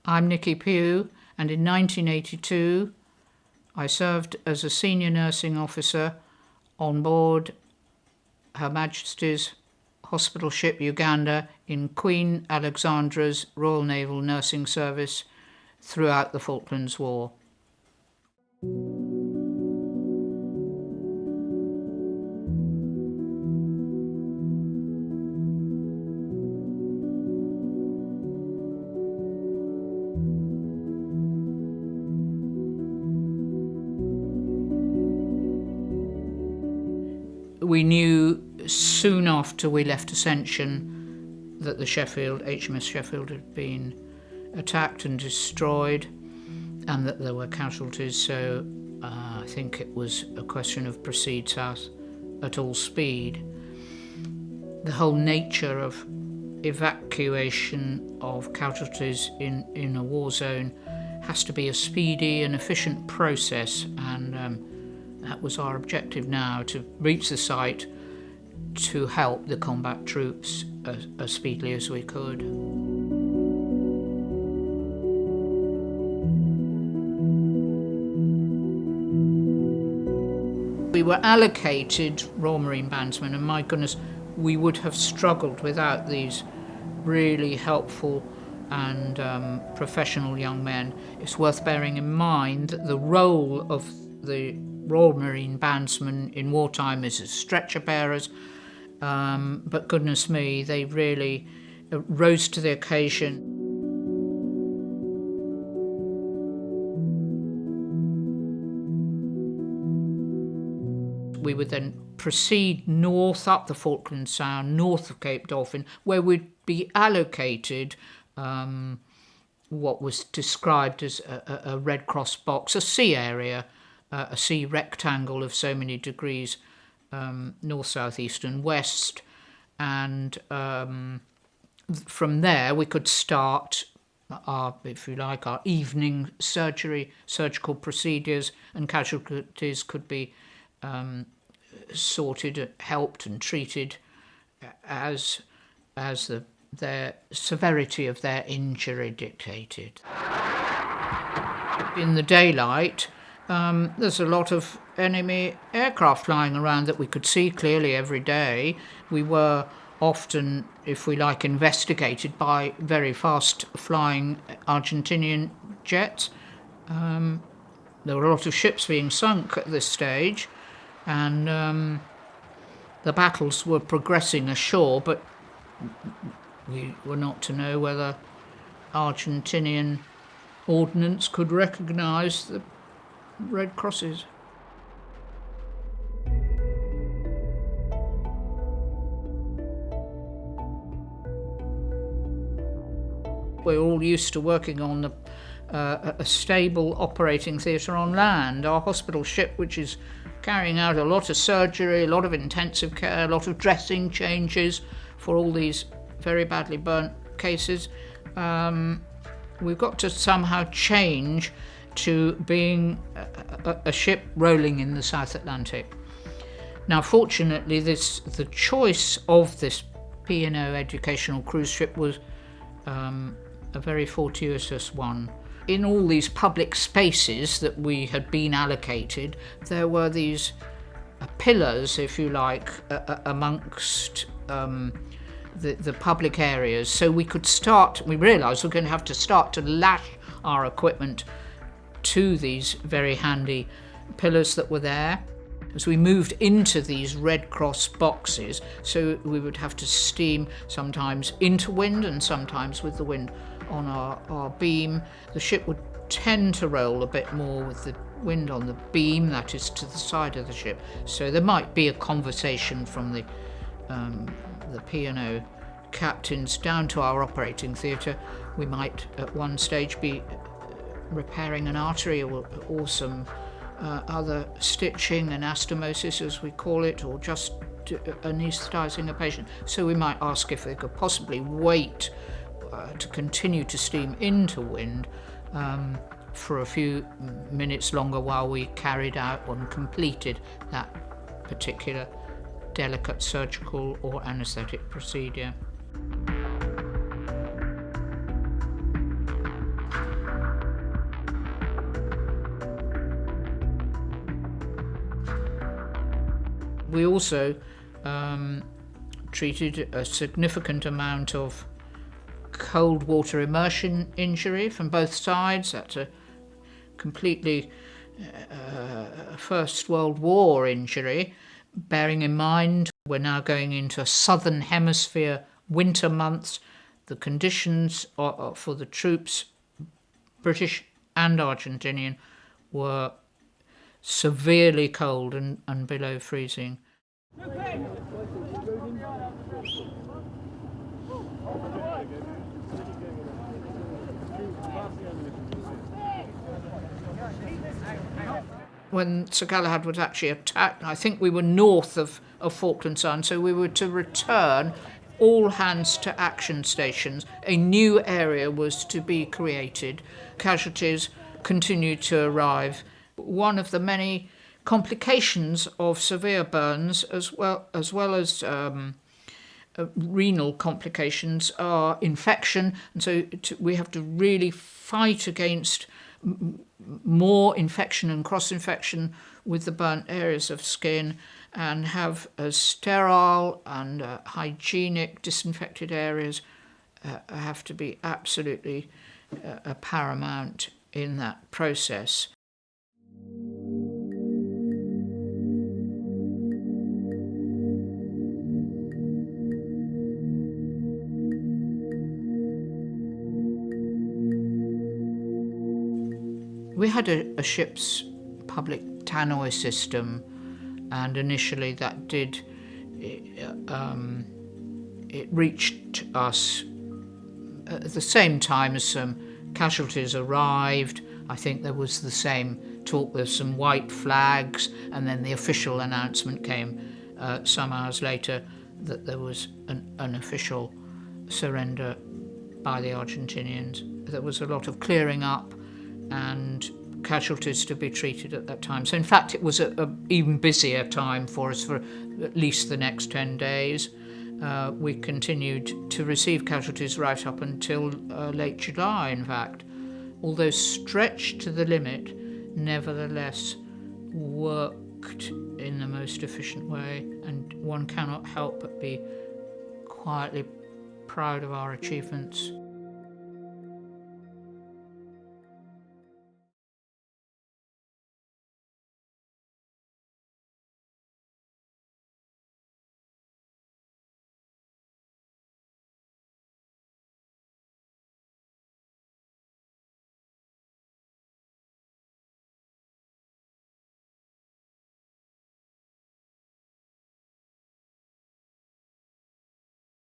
I'm Nicci Pugh, and in 1982 I served as a senior nursing officer on board Her Majesty's Hospital Ship Uganda in Queen Alexandra's Royal Naval Nursing Service throughout the Falklands War. We knew soon after we left Ascension that the HMS Sheffield had been attacked and destroyed, and that there were casualties, so I think it was a question of proceed south at all speed. The whole nature of evacuation of casualties in a war zone has to be a speedy and efficient process, and that was our objective now, to reach the site to help the combat troops as speedily as we could. We were allocated Royal Marine Bandsmen, and my goodness, we would have struggled without these really helpful and professional young men. It's worth bearing in mind that the role of the Royal Marine Bandsmen in wartime is as stretcher bearers, but goodness me, they really rose to the occasion. We would then proceed north up the Falkland Sound, north of Cape Dolphin, where we'd be allocated what was described as a Red Cross box, a sea area, a sea rectangle of so many degrees, north, south, east and west. And from there we could start our evening surgical procedures, and casualties could be sorted, helped and treated as their severity of their injury dictated. In the daylight, there's a lot of enemy aircraft flying around that we could see clearly every day. We were often, investigated by very fast flying Argentinian jets. There were a lot of ships being sunk at this stage, and the battles were progressing ashore, but we were not to know whether Argentinian ordnance could recognise the Red Crosses. We're all used to working on a stable operating theatre on land. Our hospital ship, which is carrying out a lot of surgery, a lot of intensive care, a lot of dressing changes for all these very badly burnt cases, we've got to somehow change to being a ship rolling in the South Atlantic. Now, fortunately, the choice of this P&O educational cruise ship was a very fortuitous one. In all these public spaces that we had been allocated, there were these pillars, if you like, amongst the public areas. So we realised we're going to have to start to lash our equipment to these very handy pillars that were there. As we moved into these Red Cross boxes, so we would have to steam sometimes into wind and sometimes with the wind on our beam. The ship would tend to roll a bit more with the wind on the beam, that is to the side of the ship. So there might be a conversation from the P&O captains down to our operating theatre. We might at one stage be repairing an artery or some other stitching, anastomosis as we call it, or just anaesthetising a patient. So we might ask if they could possibly wait to continue to steam into wind for a few minutes longer while we carried out and completed that particular delicate surgical or anaesthetic procedure. We also treated a significant amount of cold water immersion injury from both sides. That's a completely First World War injury, bearing in mind we're now going into a southern hemisphere winter months. The conditions for the troops, British and Argentinian, were severely cold and below freezing. When Sir Galahad was actually attacked, I think we were north of Falklands Island, so we were to return all hands to action stations. A new area was to be created. Casualties continued to arrive. One of the many complications of severe burns, as well as renal complications, are infection, and so we have to really fight against more infection and cross-infection with the burnt areas of skin, and have as sterile and hygienic disinfected areas have to be absolutely paramount in that process. We had a ship's public tannoy system, and initially that did, it reached us at the same time as some casualties arrived. I think there was the same talk, there's some white flags, and then the official announcement came some hours later that there was an official surrender by the Argentinians. There was a lot of clearing up and casualties to be treated at that time. So in fact it was an even busier time for us for at least the next 10 days. We continued to receive casualties right up until late July, in fact. Although stretched to the limit, nevertheless worked in the most efficient way, and one cannot help but be quietly proud of our achievements.